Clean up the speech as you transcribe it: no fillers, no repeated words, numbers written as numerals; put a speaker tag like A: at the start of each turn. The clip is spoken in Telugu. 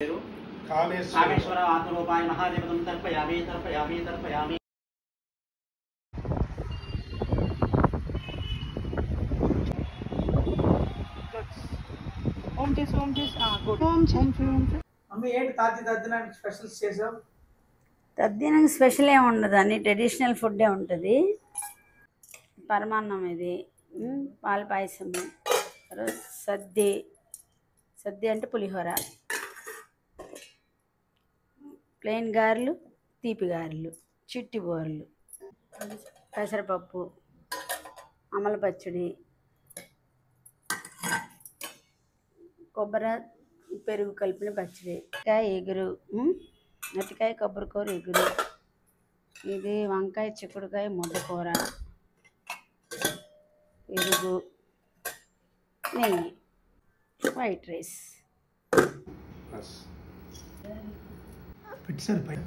A: कामेश्वर आत्मरूपाय महादेवं तर्पयामि तर्पयामि तर्पयामि।
B: ओम चेस गुड ओम
A: मम्मी ఏంటి తద్దినానికి స్పెషల్స్ చేసావు?
C: తద్దినానికి స్పెషల్ ఏమి ఉండదు, అన్ని ట్రెడిషనల్ ఫుడ్డే ఉంటుంది. పరమాన్నం ఇది, పాల పాయసము, సద్ది అంటే పులిహోర, ప్లెయిన్ గారెలు, తీపి గారెలు, చిట్టి బూరెలు, పెసరపప్పు, అమల పచ్చడి, కొబ్బరి పెరుగు కలిపిన పచ్చడి, ఎగురు, అరటికాయ కొబ్బరికూర ఎగురు, ఇది వంకాయ చిక్కుడుకాయ ముద్దకూర, పెరుగు, నెయ్యి, వైట్ రైస్.
A: పెట్టారు పైన